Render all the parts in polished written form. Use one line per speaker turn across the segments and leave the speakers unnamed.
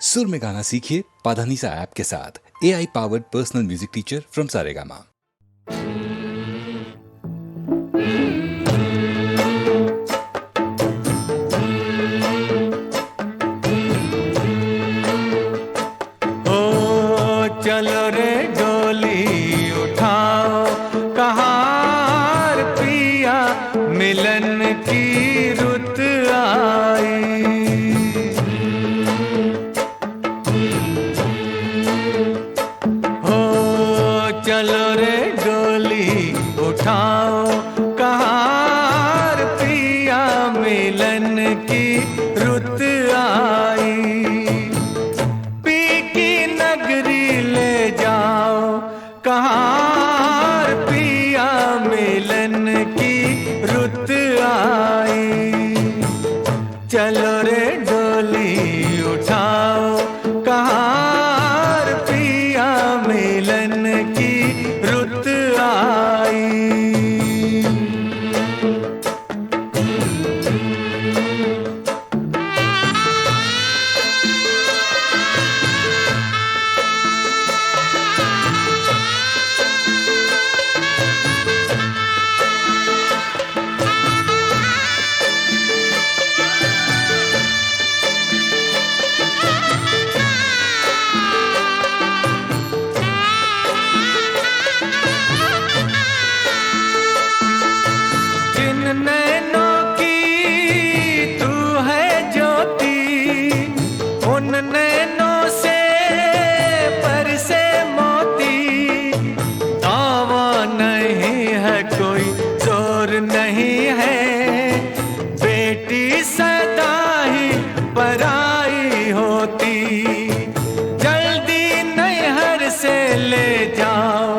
सुर में गाना सीखिए पाधानीसा ऐप के साथ। AI powered personal music teacher from Saregama.
चलो रे डोली उठाओ कहार पिया मिलन की रुत आई। हो चलो रे डोली उठाओ कहार पिया मिलन की रुत आई। कहार पिया मिलन की रुत आई। चलो रे डोली उठाओ कहार पिया मिलन की रुत आई। नैनों की तू है ज्योति, उन नैनों से बरसे मोती। दावा नहीं है कोई जोर नहीं है, बेटी सदा ही पराई होती। जल्दी नैहर से ले जाओ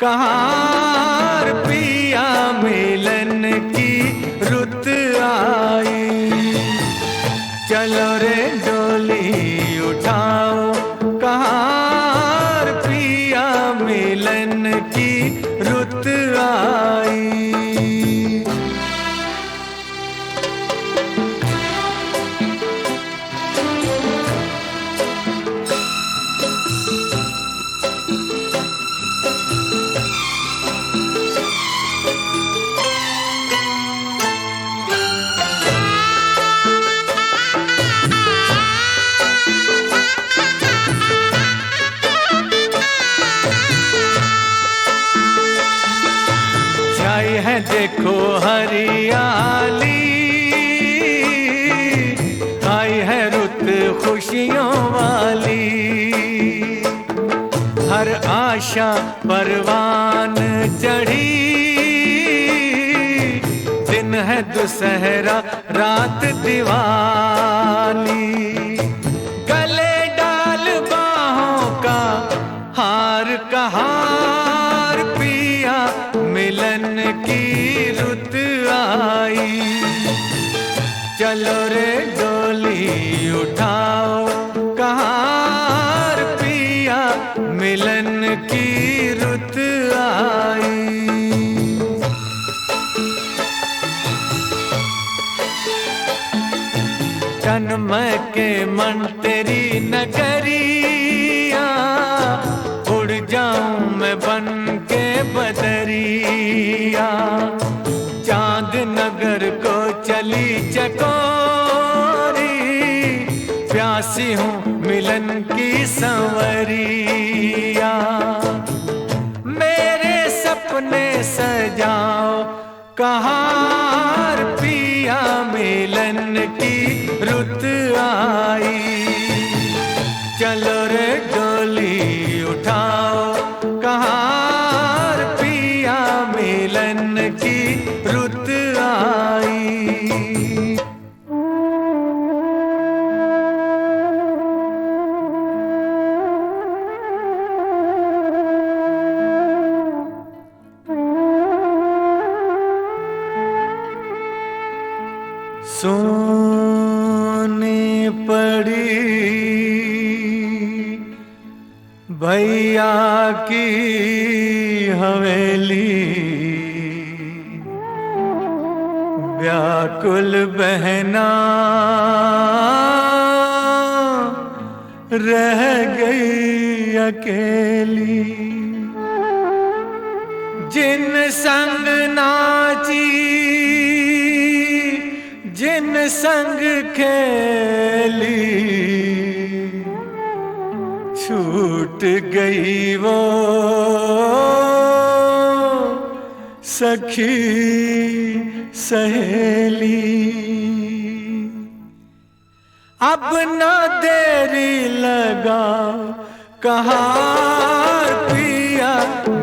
कहार पिया मिलन की रुत आई। चलो रे डोली उठाओ कहार पिया मिलन की रुत आई। है देखो हरियाली, आई है रुत खुशियों वाली। हर आशा परवान चढ़ी, दिन है दुसहरा रात दिवाली। गले डाल बाहों का हार कहार पिया मिलन की रुत आई। चलो रे डोली उठाओ कहार पिया मिलन की रुत आई। जन्म के मन तेरी नगरिया, उड़ जाऊं मैं बन के बदरिया। चांद नगर को चली चकोरी, प्यासी हूँ मिलन की संवरिया। मेरे सपने सजाओ कहार पिया मिलन की रुत आई। चलो रे डोली उठाओ कहार पिया मिलन की रुत आई। सोने पड़ी भैया की हवेली, व्याकुल बहना रह गई अकेली। जिन संग नाची, जिन संग खेली, छूट गई वो सखी सहेली। अब ना देरी लगा, कहाँ पिया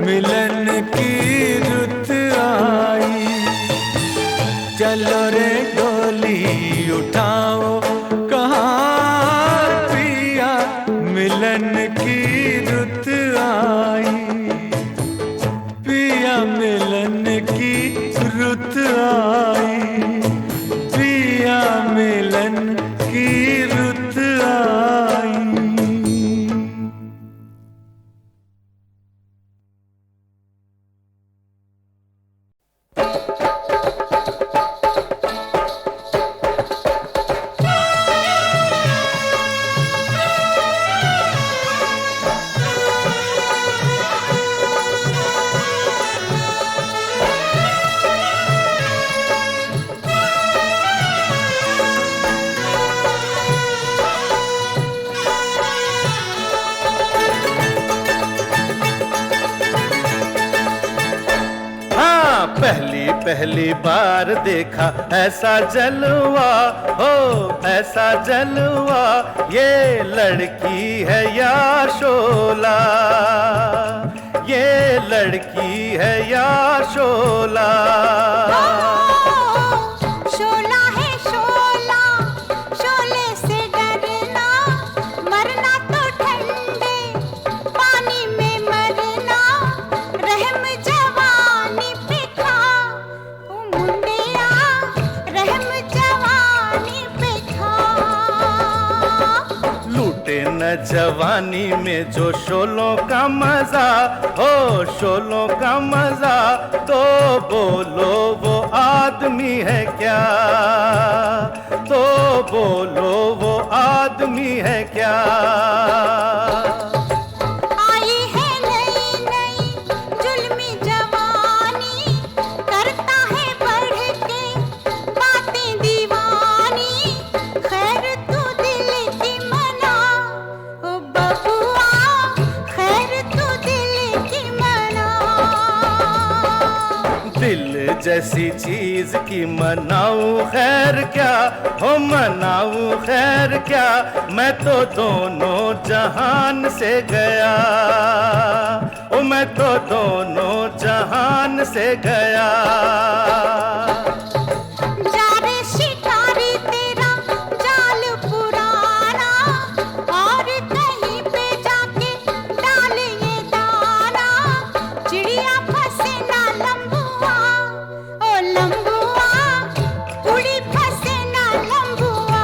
मिलन की रुत आई। चलो रे डोली उठाओ, कहाँ पिया मिलन की रुत आई। पिया मिलन की रुत आई, पिया मिलन की रुत आई।
पहली पहली बार देखा ऐसा जलवा, हो ऐसा जलवा। ये लड़की है या शोला, ये लड़की है या शोला।
शोला है शोला, शोले से डरना, मरना तो ठंडे पानी में मरना। रहम जवानी पे खा ओ मुंडिया, रहम जवानी पे खा।
लूटे न जवानी में जो शोलों का मजा, हो शोलों का मजा। तो बोलो वो आदमी है क्या, तो बोलो वो आदमी है क्या।
आई है नई नई जुल्मी जवानी, करता है बढ़ के बातें दीवानी। खैर तू दिल की मना ओ बबुआ, खैर तू दिल की मना।
दिल जैसी चीज की मनाऊं खैर क्या, हो मनाऊं खैर क्या। मैं तो दोनों जहान से गया, ओ मैं तो दोनों जहान से गया।
जा रे शिकारी तेरा जाल पुराना, और कहीं पे जाके डाल ये दाना। चिड़िया फंसे ना लंबुआ, ओ लंबुआ, उड़ी फंसे ना लंबुआ।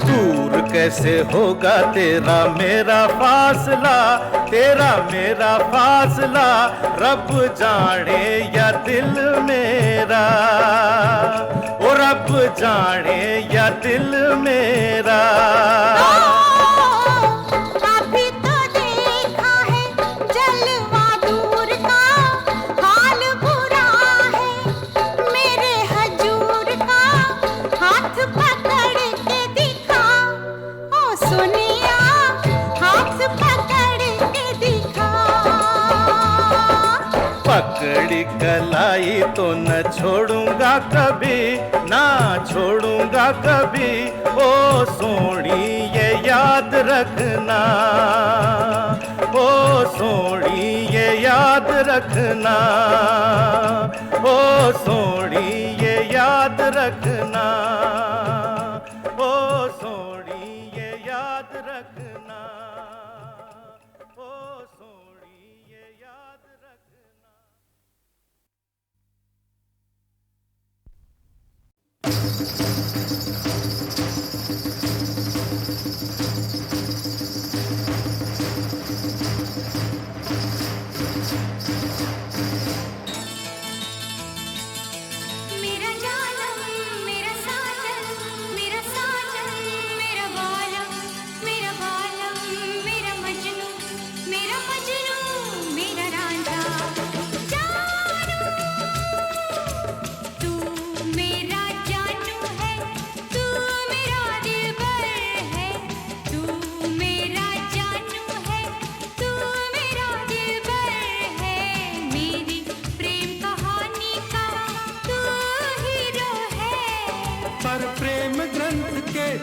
दूर कैसे होगा तेरा मेरा फासला, तेरा मेरा फासला। रब जाने या दिल मेरा, ओ रब जाने या दिल मेरा।
अभी तो देखा है जलवा दूर का, हाल बुरा है मेरे हजूर का। हाथ पकड़ के दिखा ओ सोनिया, हाथ पकड़ के दिखा।
पकड़ी कलाई तो न छोड़ूंगा कभी, ना छोड़ूंगा कभी। ओ सोनी ये याद रखना, ओ सोनी ये याद रखना, ओ सोनी ये याद रखना, ओ सोनी ये याद रखना, ओ सोनी ये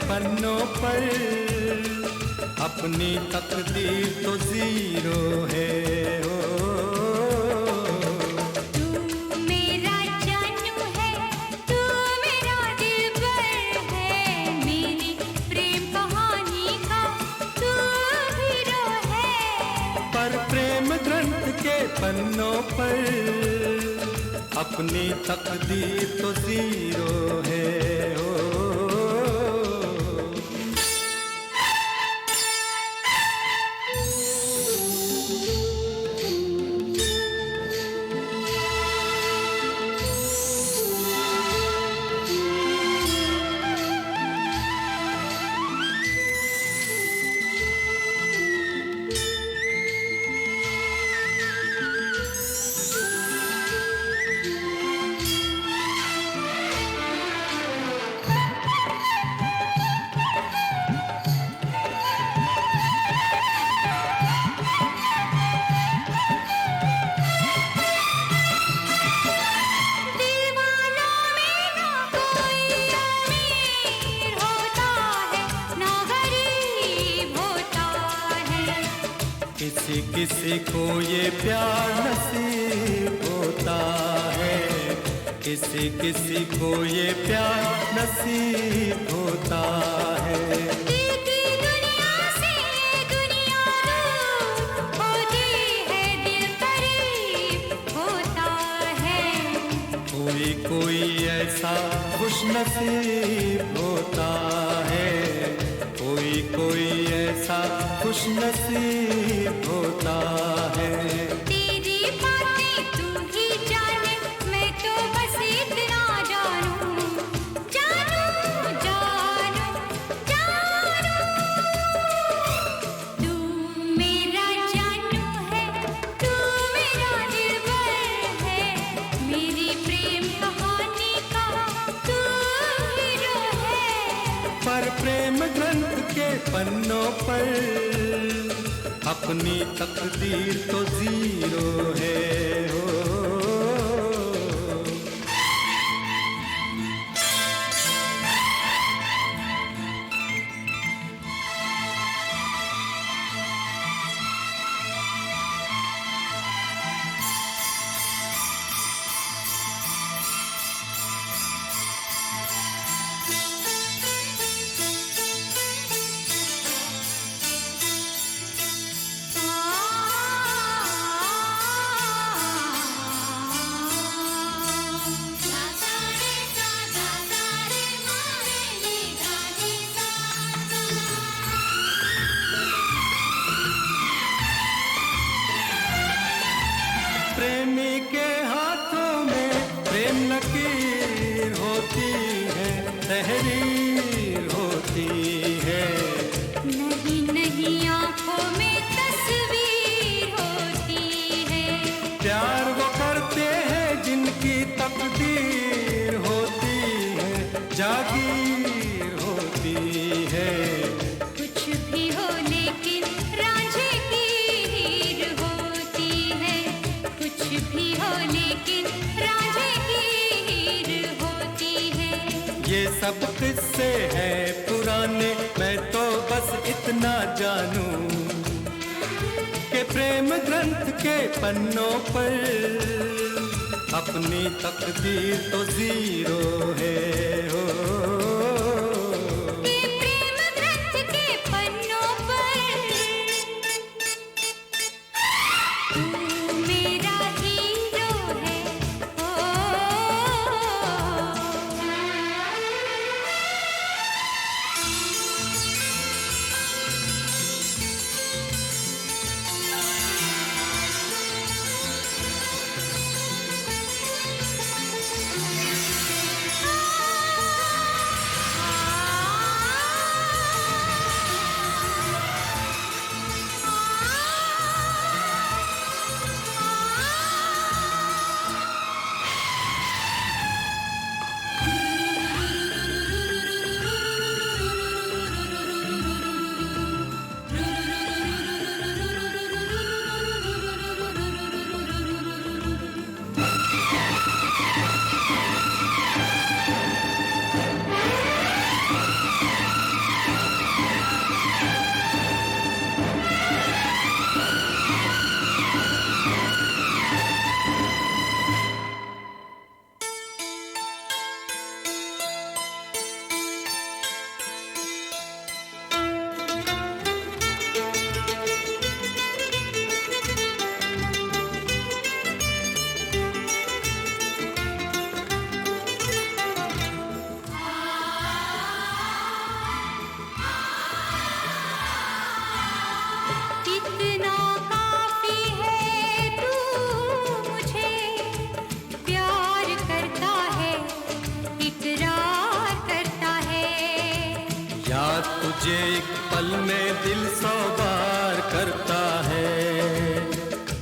पन्नों पर अपनी तकदीर तो जीरो है ओ।
तू मेरा जानू है, तू मेरा दिलबर है, मेरी प्रेम कहानी का तू हीरो है।
पर प्रेम ग्रंथ के पन्नों पर अपनी तकदीर तो जीरो है ओ। किसी किसी को ये प्यार नसीब होता है, किसी किसी को ये प्यार नसीब होता है।
दुनिया से दुनिया दूर होती है, दिल करीब होता है।
कोई कोई ऐसा खुश नसीब होता है, कोई कोई ऐसा खुश नसीब होता है।
तेरी बातें तू ही जाने, मैं तो बस इतना जानूं, जानूं, जानूं, जानूं। तू मेरा जानू है, तू मेरा दिलबर है, मेरी प्रेम कहानी का तू हीरो है।
पर प्रेम ग्रंथ के पन्नों पर अपनी तकदीर तो जीरो है हो। प्रेमी के हाथों में प्रेम लकीर होती है, तहरीर होती है।
नहीं नहीं आंखों में तस्वीर होती है।
प्यार वो करते हैं जिनकी तकदीर होती है, जागीर होती है।
कुछ भी हो लेकिन रांझे की हीर होती है, कुछ भी हो लेकिन रांझे की हीर होती है।
ये सब किस्से हैं पुराने, मैं तो बस इतना जानूं कि प्रेम ग्रंथ के पन्नों पर अपनी तकदीर तो जीरो है हो।
ये प्रेम ग्रंथ के पन्नों पर तू मेरा हीरो है ओ।
तुझे एक पल में दिल 100 बार करता है।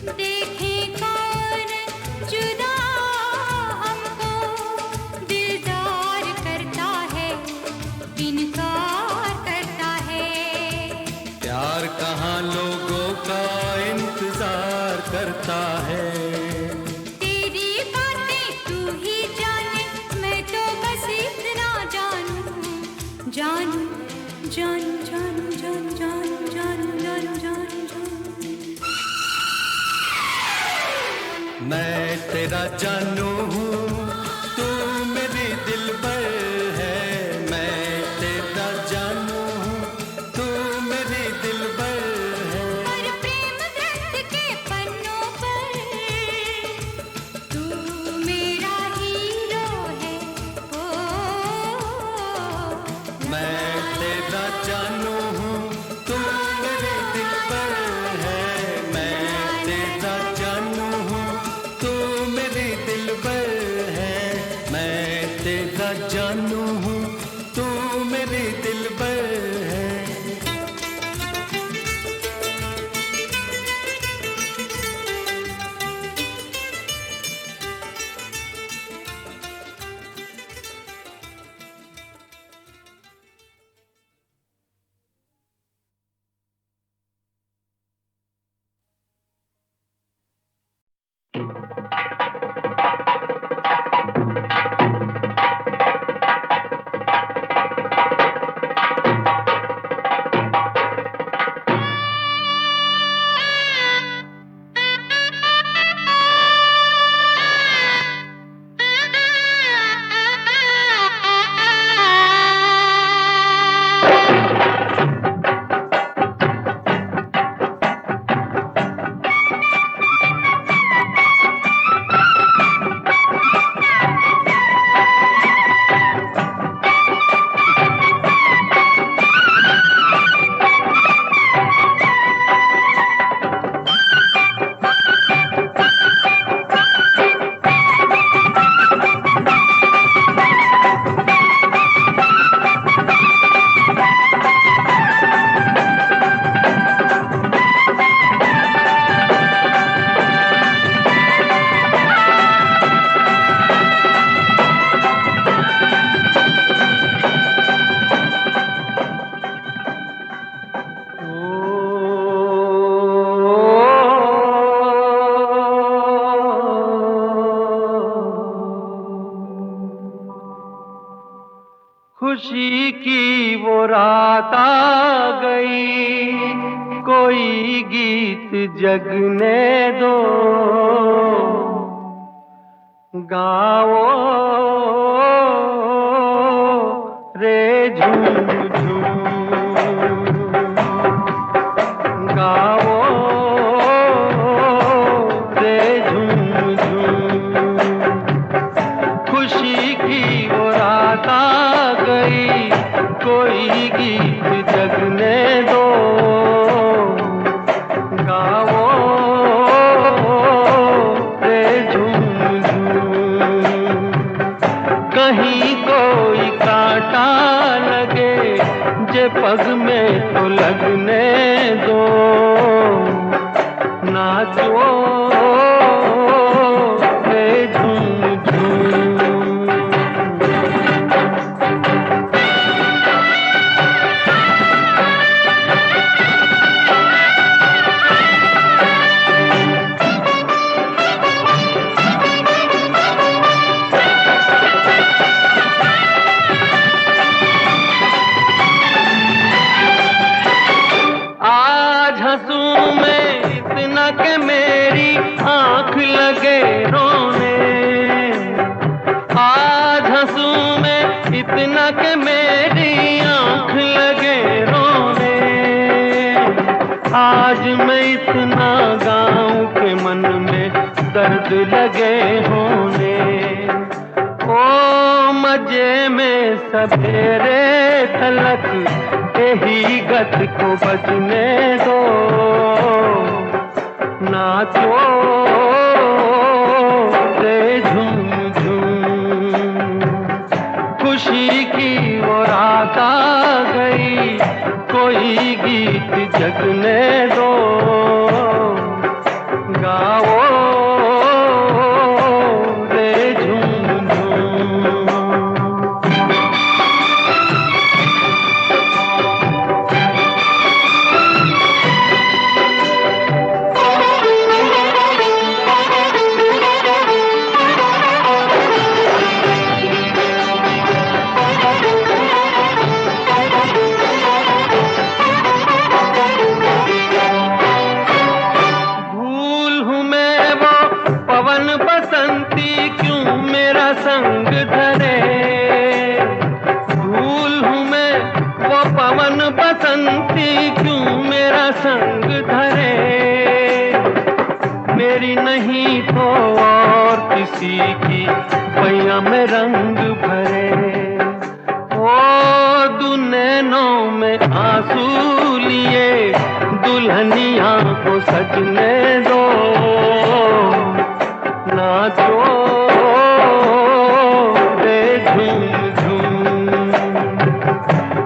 देखे कौन जुदा हमको दिलदार करता है, इनकार करता है।
प्यार कहाँ लोगों का इंतजार करता है।
तेरी बातें तू ही जाने, मैं तो बस इतना जानूं, जानूं जानूं जानूं जानूं जानूं जानूं जानूं जानूं जानूं।
मैं तेरा जानू हूँ, तू मेरी दिलबर है। मैं तेरा जानू हूँ, तू मेरी दिलबर है।
और प्रेम ग्रंथ के पन्नों पर तू मेरा हीरो है। ओ
मैं तेरा जानू हूँ, तू मेरी दिलबर है। मैं तेरा जानू हूँ, तू मेरी दिलबर है। मैं तेरा जानू हूँ, तू मेरी दिलबर है।
खुशी की वो रात आ गई, कोई गीत जगने दो। गाओ रे झूम झूम, गाओ रे झूम झूम। खुशी की वो रात आ गई, कोई गीत जगने दो। गाओ रे झूम झूम। कहीं कोई कांटा लगे, जे पग में तो लगने दो। नाचो रे झूम झूम। आज हंसूं मैं इतना कि मेरी आंख लगे रोने। आज हंसूं मैं इतना कि मेरी आंख लगे रोने। आज मैं इतना गाऊं कि मन में दर्द लगे होने। ओ मजे में सवेरे तलक यही गत को बजने दो। नाचो रे झूम झूम। खुशी की वो रात आ गई, कोई गीत जगने दो, गाओ रे झूम झूम। बसंती क्यों मेरा संग धरे, भूल हूँ मैं वो पवन बसंती क्यों मेरा संग धरे। मेरी नहीं तो और किसी की पैया में रंग भरे। ओ दुनैनों में आंसू लिए दुल्हनिया को सजने दो, नाचो रे झूम झूम।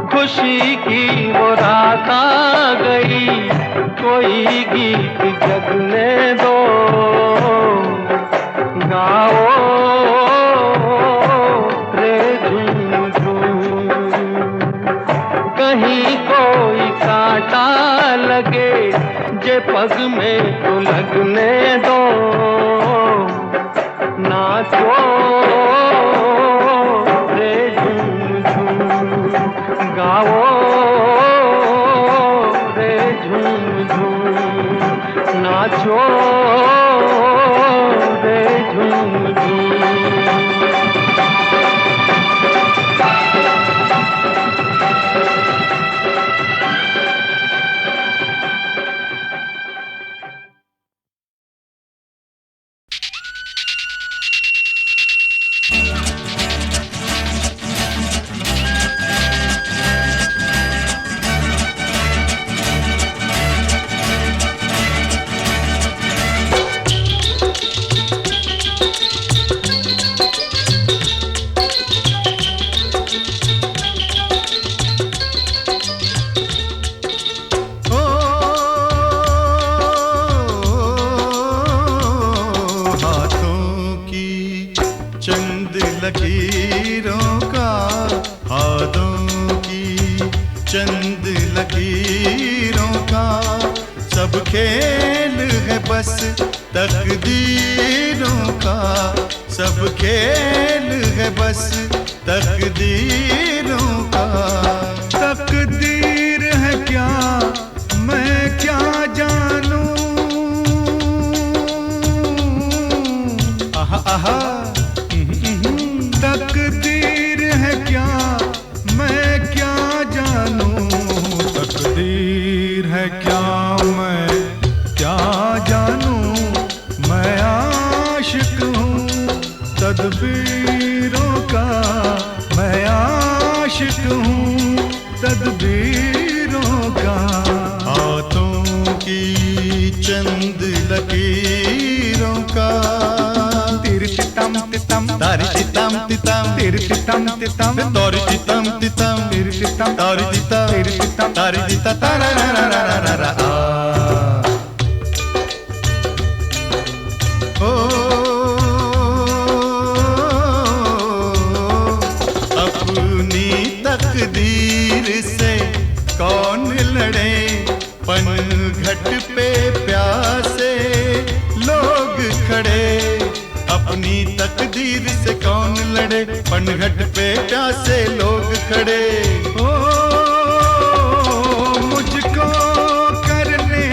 खुशी की वो रात आ गई, कोई गीत जगने दो, गाओ रे झूम झूम। कहीं कोई कांटा लगे जे पग में तो लगने दो, नाचो रे झूम झूम, गाओ रे झूम झूम, नाचो रे झूम झूम।
लकीरों का, हाथों की चंद लकीरों का, सब खेल है बस तकदीरों का, सब खेल है बस तकदीरों का। तकदीर है क्या मैं क्या जानूं, आहा आहा। तकदीर है क्या मैं क्या जानूं, तकदीर है क्या मैं क्या जानूं। मैं आशिक हूँ तदबीरों का, मैं आशिक हूँ तदबीरों का। हाथों की चंद लकीरों का, तिरतितम तितम तारी तितम तितम, तिरतितम तितम तारी तितम तितम, तिरतितम तारी तितम, तिरतितम तारी तितम, तारा रा रा रा रा रा रा। ओ अपनी तकदीर से कौन लड़े, पनघट पे प्यासे लोग खड़े। अपनी तकदीर से कौन लड़े, पनघट पे प्यासे लोग खड़े। ओ मुझको करने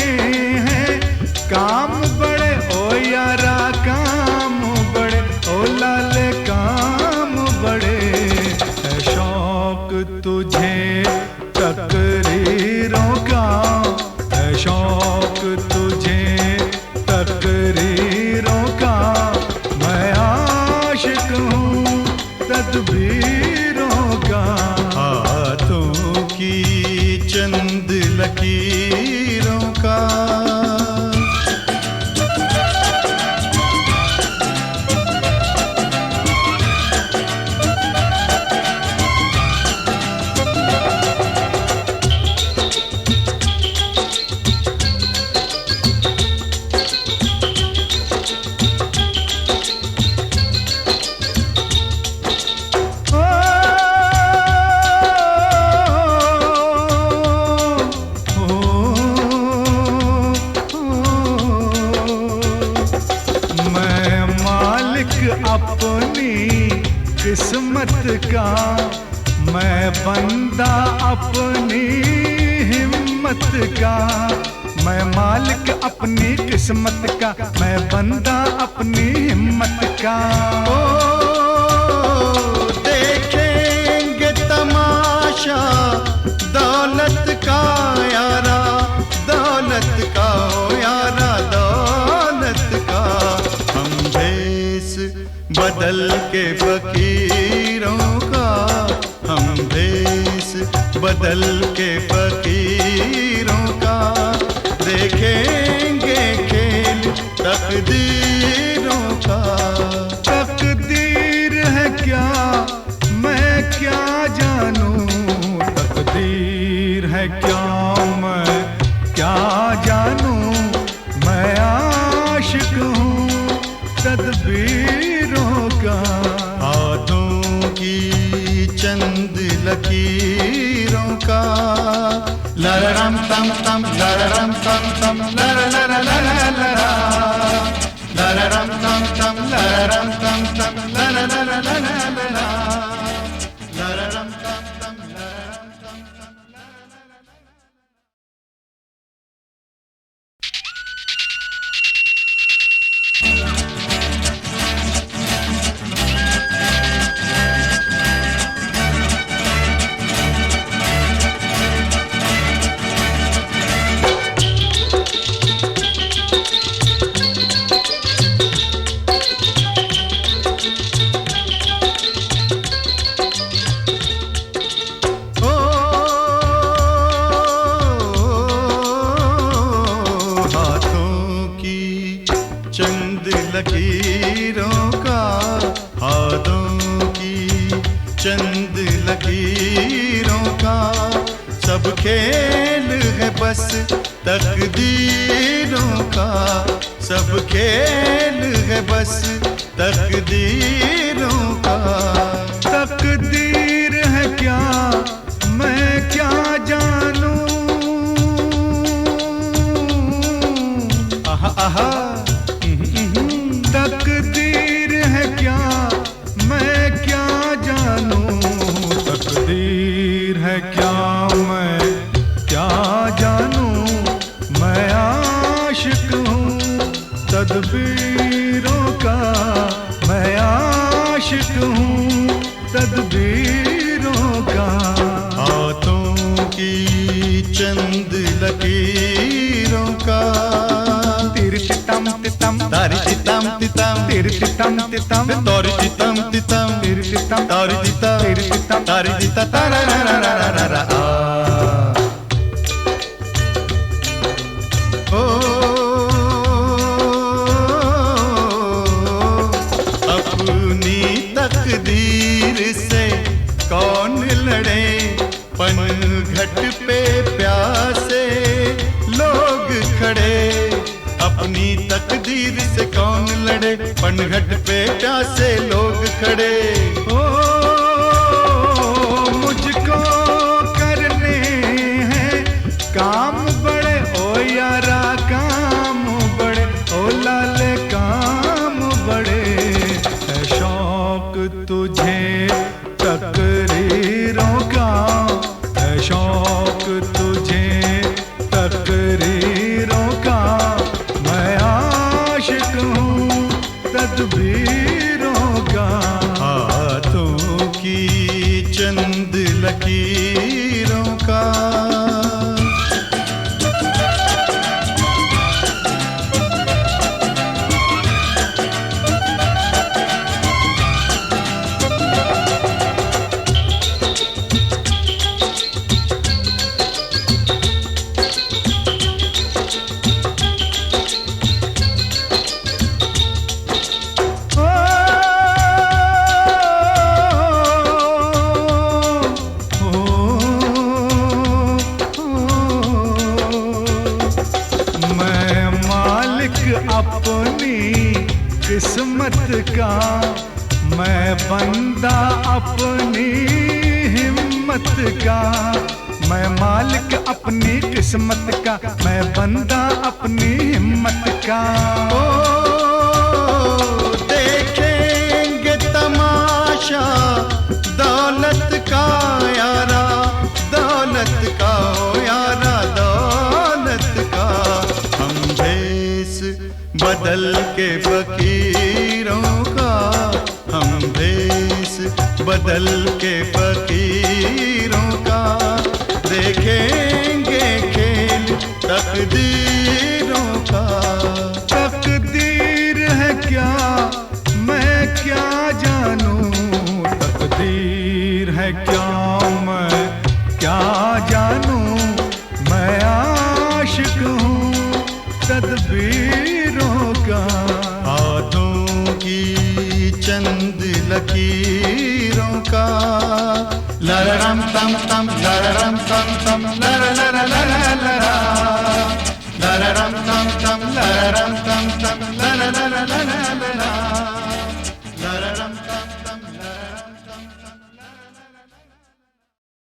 हैं काम बड़े, ओ यारा काम बड़े, ओ लाले काम बड़े। है शौक तुझे तकरीरों का, है शौक तुझे तकरीरों का। मैं आशिक हूँ तदबीरों का, हाथों की चंद लकीरों का। अपनी किस्मत का, मैं बंदा अपनी हिम्मत का। मैं मालिक अपनी किस्मत का, मैं बंदा अपनी हिम्मत का।
ओ देखेंगे तमाशा दौलत का यारा, दौलत का ओ यारा, दौलत का। हम भेष बदल के फकीरों का, हम भेष बदल के फकीरों का। देखेंगे खेल तकदीरों का।
तकदीर है क्या मैं क्या जानूं, तकदीर है क्या मैं क्या जानूं। मैं आशिक हूँ तदबीरों का,
हाथों की चंद लकीरों का। लररम तम तम लररम तम तम लर लर लर लरा, लररम तम तम लररम तम तम लर लर लर लरा, लररम तम तम लररम तम तम लर लर लर। लकीरों का, हाथों की चंद लकीरों का। सब खेल है बस तकदीरों का, सब खेल है बस तकदीरों का।
तकदीर है क्या मैं क्या जानूं। आहा आहा, तकदीर है क्या मैं क्या जानूं। तकदीर है क्या मैं क्या जानूं। मैं आशिक हूँ तदबीरों का, मैं आशिक हूँ तदबीरों का।
हाथों की चंद लकीरों का।
तिरतितम तितम
तारी तितम तितम,
तिरतितम तितम
तोरी तितम तितम,
तिरतितम
तारी तिता,
तिरतितम
तारी तिता तारा रा रा रा रा रा रा। ओ अपनी तकदीर से कौन लड़े, पनघट पे प्यासे लोग खड़े। अपनी तकदीर से कौन लड़े, पनघट पे प्यासे लोग खड़े।
ओ मुझको करने हैं काम बड़े, ओ यारा काम बड़े, ओ लाले काम बड़े। है शौक तुझे तकरीरों का, है शौक तुझे तकरीरों का। मैं आशिक हूँ तदबीरों का।
हाथों की चंद लकीरों का।
अपनी किस्मत का, मैं बंदा अपनी हिम्मत का। मैं मालिक अपनी किस्मत का, मैं बंदा अपनी हिम्मत का।
ओ देखें
बदल के फकीरों का, हम भेष बदल के फकीरों का, देखेंगे खेल तकदीरों का। तकदीर है क्या मैं क्या जानूं, तकदीर है क्या मैं क्या जानूं, मैं आशिक हूँ तदबीरों का। हाथों की चंद लकीरों का, लररम तम तम लररम तम तम लर लर लर लरा, लररम तम तम लररम तम तम लर लर लर लरा, लररम तम तम लररम तम तम लर लर लर।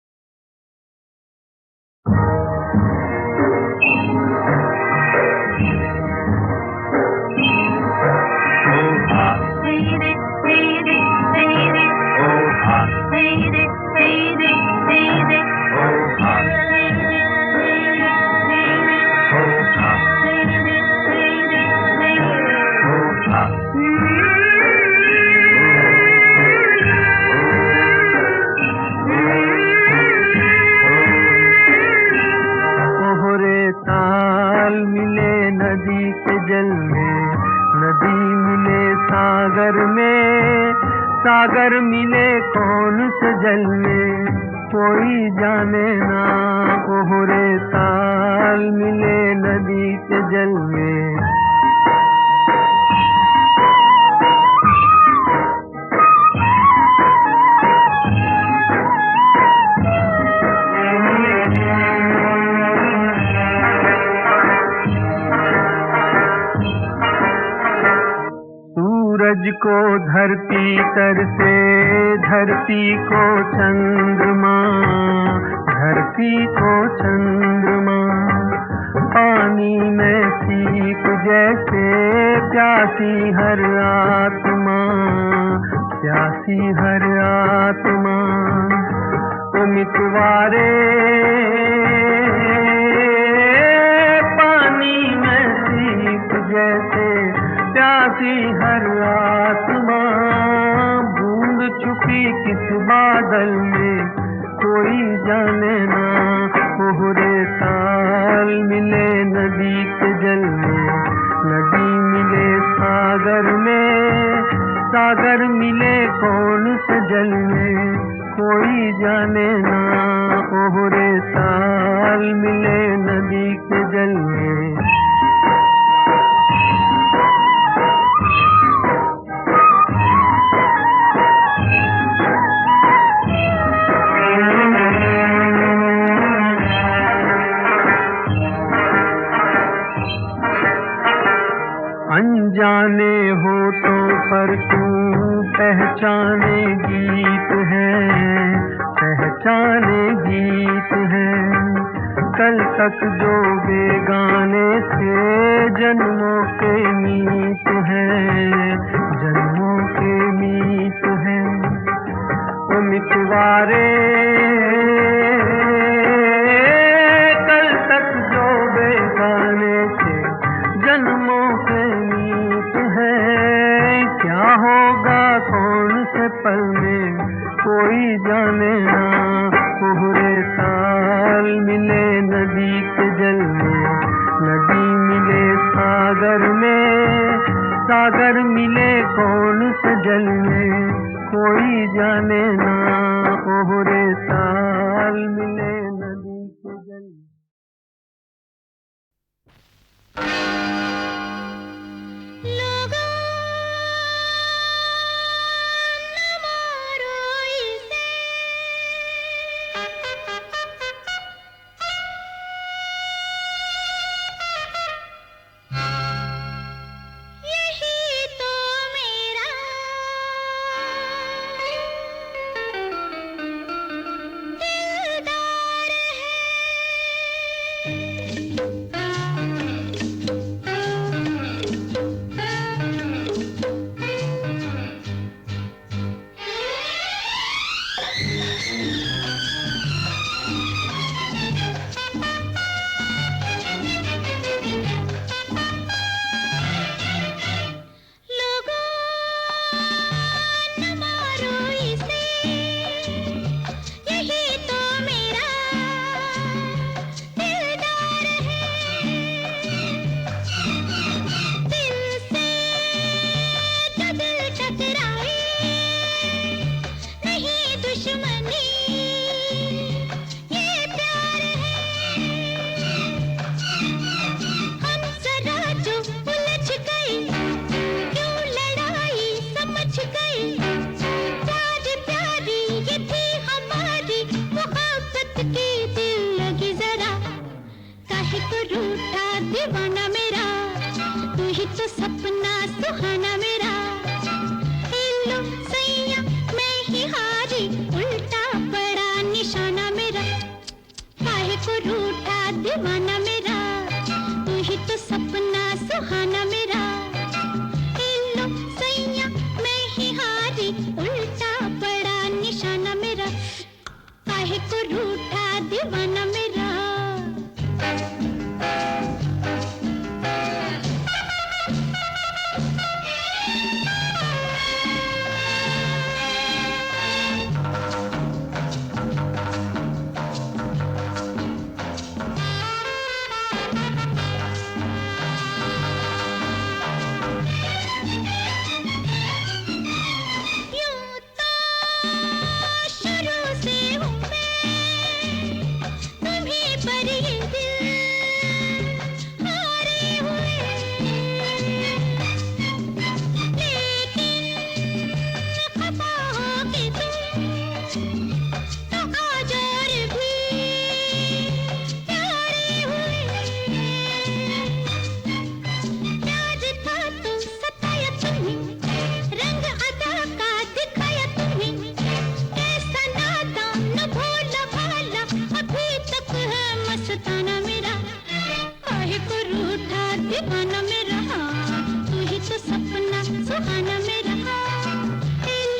ओहरे ताल मिले नदी के जल में, नदी मिले सागर में, सागर मिले कौन से जल में कोई जाने ना। ओहरे ताल मिले नदी के जल में। सूरज को धरती तर से, धरती को चंद्रमा, धरती को चंद्रमा, पानी में सीप जैसे प्यासी हर आत्मा, प्यासी हर आत्मा। ओ मितवारे पानी में सीप जैसे प्यासी हर आत्मा, बूंद छुपी किस बादल में कोई जाने ना। ओहरे ताल मिले नदी के जल में, नदी मिले सागर में, सागर मिले कौन से जल में कोई जाने ना। ओहरे ताल मिले नदी के जल में। अनजाने होठों पर तू पहचाने गीत है, पहचाने गीत है। कल तक जो बेगाने थे जन्मों के मीत हैं, जन्मों के मीत हैं। ओ मितवारे कल तक जो बेगाने थे जन्मों के मीत है। क्या होगा कौन से पल में कोई जाने ना। ओहरे ताल मिले नदी के जल में, नदी मिले सागर में, सागर मिले कौन से जल में कोई जाने ना। ओहरे ताल मिले नदी के जल में।
दिलदार बुराई नहीं दुश्मनी ये प्यार है हम जरा जो उलझ गए क्यों लड़ाई समझ गए प्यार प्यारी ये थी हमारी मोहब्बत की दिल लगी जरा काहे को रूठा दीवाना मेरा तू ही तो सपना सुहाना मेरा लो सैया मैं ही हारी उल्टा पड़ा निशाना मेरा काहे को रूठा दीवाना मेरा तू ही तो सपना सुहाना मेरा लो सैया मैं ही हारी उल्टा पड़ा निशाना मेरा काहे को रूठा दीवाना मेरा दीवाना मेरा तू ही तो सपना सुहाना मेरा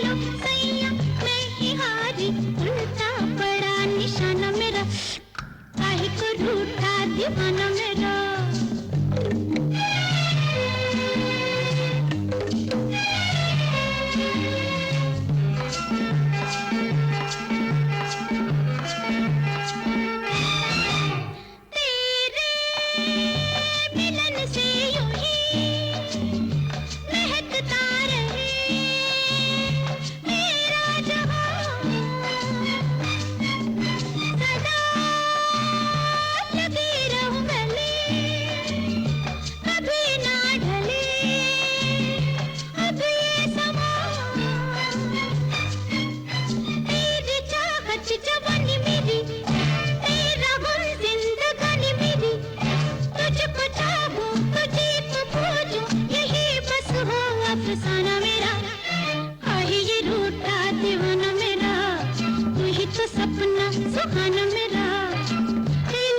लो सैया मैं ही हारी उल्टा पड़ा निशाना मेरा काहे को रूठा दीवाना मेरा अफसाना मेरा आहे ये रूठा दीवाना मेरा तू ही तो सपना सुहाना मेरा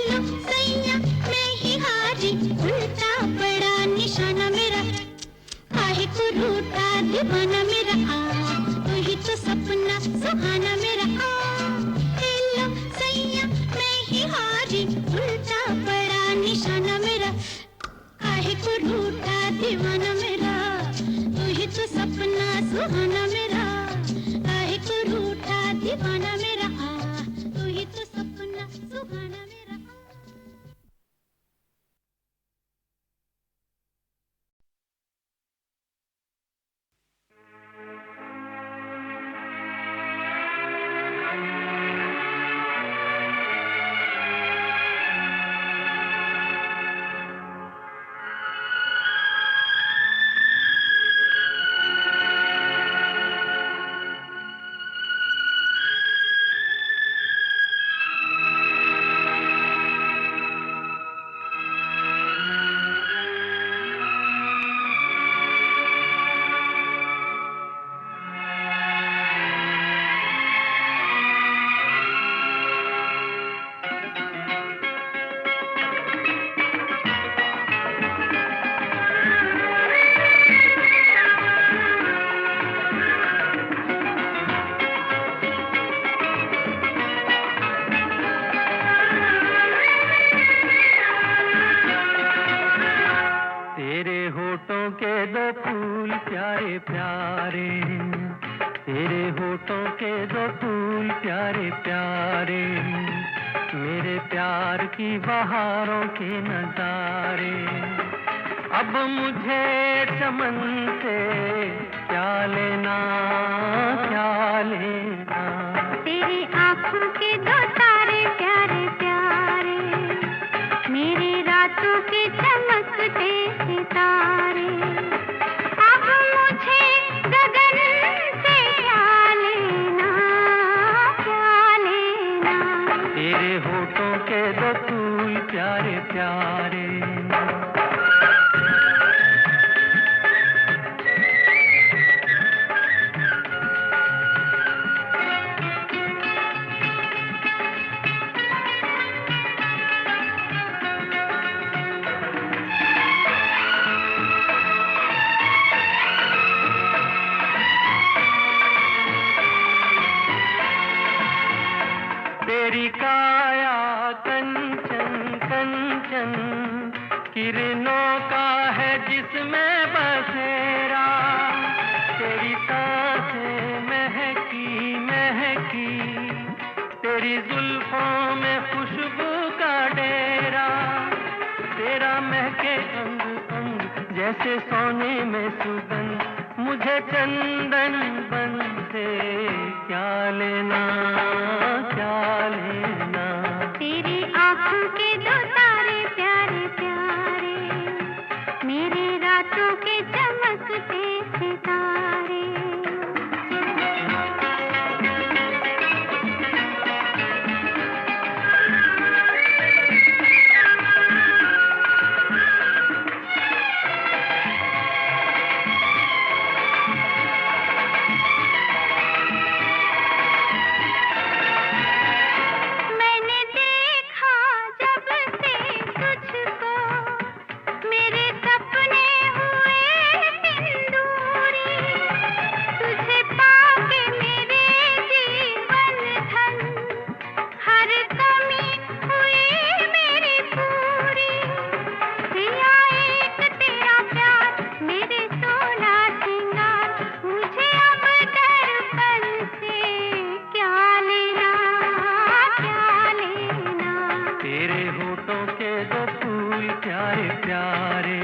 लो सैया मैं ही हारी उल्टा पड़ा निशाना मेरा आहे को रूठा दीवाना मेरा तू ही तो सपना सुहाना मेरा लो सैया मैं ही हारी उल्टा पड़ा निशाना मेरा आहे को रूठा दीवाना मेरा तो सपना सुहाना मेरा काहे को रूठा दीवाना मेरा तू ही तो सपना सुहाना मेरा
बहारों के नजारे अब मुझे चमन से क्या लेना सोने में सुगंध, मुझे चंदन बन से क्या लेना, क्या लेना।
तेरी आँखों के दो तारे प्यारे प्यारे, मेरे रातों के चमकते सितारे। मैंने देखा जब से तुझको, मेरे सपने हुए सिंदूरी। तुझे पाके मेरे जीवन धन, हर कमी हुई मेरी पूरी। दिया एक तेरा प्यार, मेरे सोना सिंगार, मुझे अब दर्पण से क्या लेना, क्या लेना।
तेरे होठों के दो फूल प्यारे प्यारे,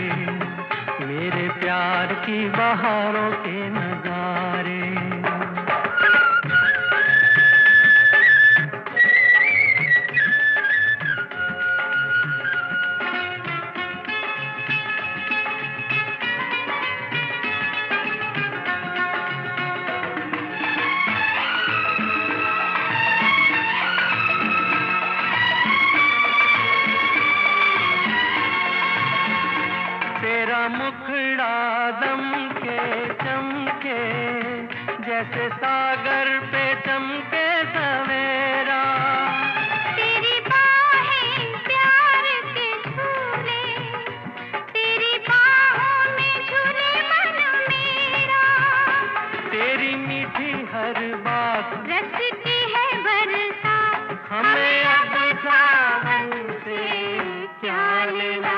मेरे प्यार की बहारों के नजारे। तेरा मुखड़ा दम के चमके, जैसे सागर पे चमके सवेरा।
तेरी बाहें प्यार के झूले, तेरी बाहों में झूले मन मेरा।
तेरी मीठी हर बात
रसती है बरसात,
हमें अब सावन से क्या लेना,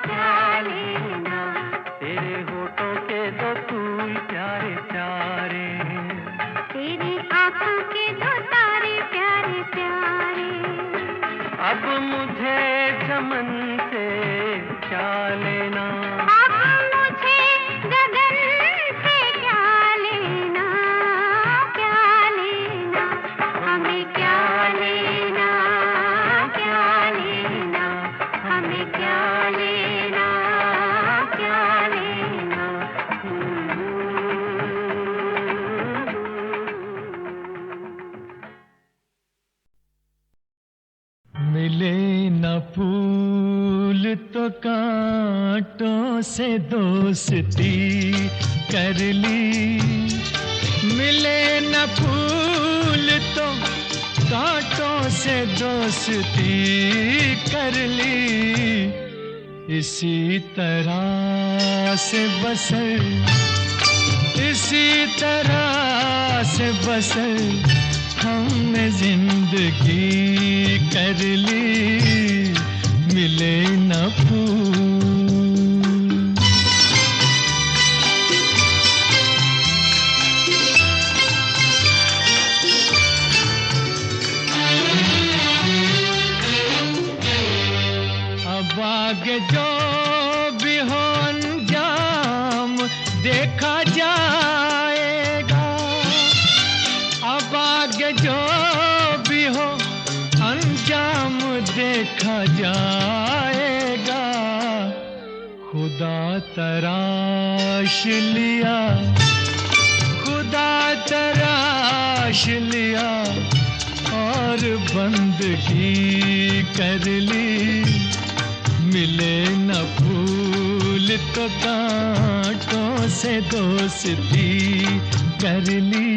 क्या लेना। तेरे होठों के दो फूल प्यारे प्यारे,
तेरी आँखों के दो तारे प्यारे प्यारे।
अब मुझे चमन से क्या लेना।
अब मुझे गगन से क्या लेना, क्या लेना। हमें क्या लेना, क्या लेना। हमें क्या लेना, क्या लेना।
मिले न फूल तो कांटों से दोस्ती कर ली। मिले न फूल तो कांटों से दोस्ती कर ली। इसी तरह से बसर, इसी तरह से बसर हमने जिंदगी कर ली। मिले न फूल। अब आगे जो भी हो अंजाम देखा जाएगा। अब आगे जो भी हो अंजाम देखा जाएगा। खुदा तराश लिया, खुदा तराश लिया और बंदगी कर ली। मिले न फूल तो कांटों से दोस्ती कर ली।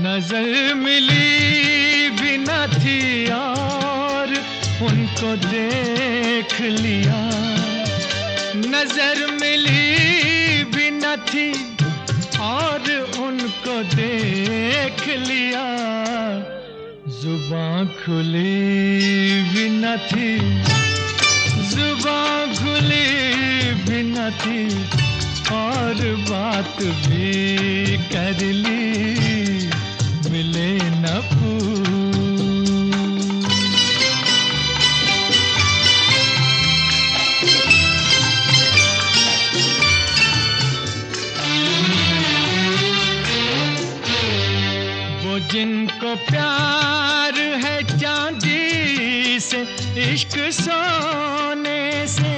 नजर मिली भी न थी और उनको देख लिया। नजर मिली भी न थी और उनको देख लिया। जुबां खुली भी न थी, जुबां खुली भी न थी और बात भी कर ली, मिले न फूल। वो जिनको प्यार है चांदी से, इश्क सोने से,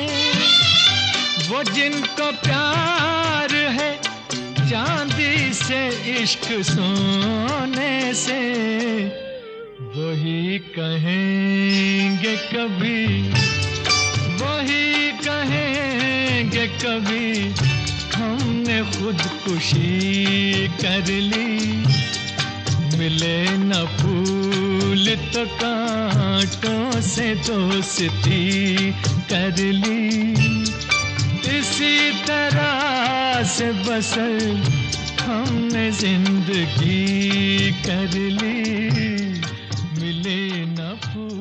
वो जिनको प्यार है चांदी से, इश्क सोने से, वही कहेंगे कभी, वही कहेंगे कभी, हमने खुदकुशी कर ली, मिले न फूल तो कांटों से दोस्ती कर ली। इसी तरह से बसर हमने जिंदगी कर ली, मिले न फूल।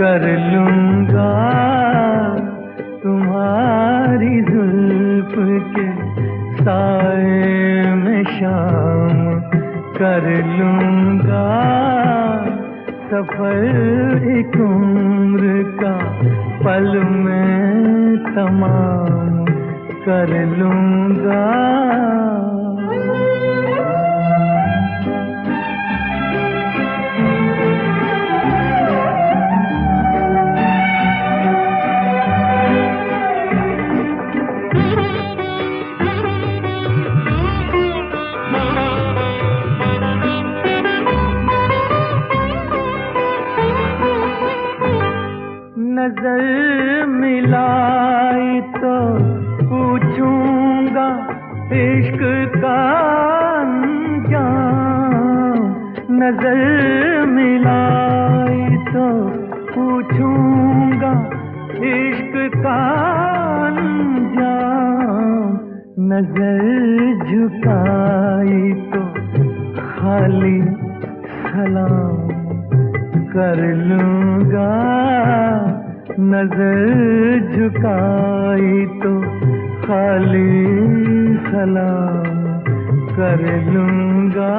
कर लूंगा तुम्हारी जुल्फ के साए में शाम, कर लूंगा सफर एक उम्र का पल में तमाम, कर लूंगा। नजर मिलाई तो पूछूंगा इश्क का अंजाम, नजर मिलाई तो पूछूंगा इश्क का अंजाम, नजर झुकाई तो खाली सलाम कर लूंगा, नजर झुकाई तो खाली सलाम कर लूंगा।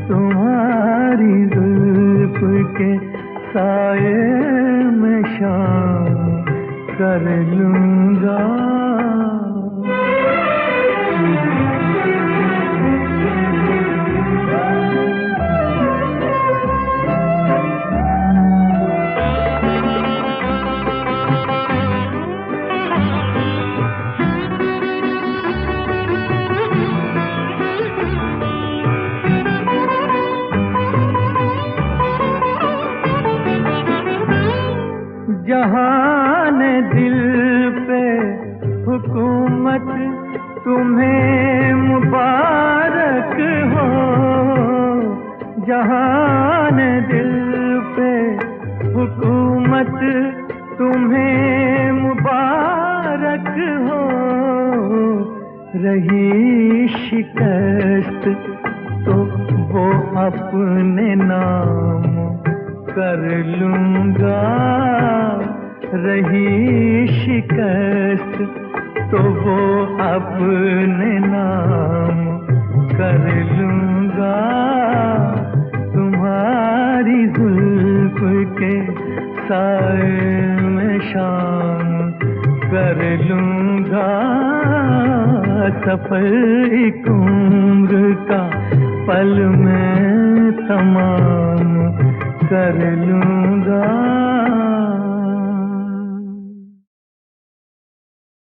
तुम्हारी जुल्फ के साए में शाम, कर लूंगा। जहान दिल पे हुकूमत तुम्हें मुबारक हो, जहान दिल पे हुकूमत तुम्हें मुबारक हो, रही शिकस्त तो वो अपने नाम कर लूंगा, रही शिकस्त तो वो अपने नाम कर लूंगा। तुम्हारी जुल्फ के साए में शाम कर लूंगा, सफर एक उम्र का पल में तमाम कर लूंगा।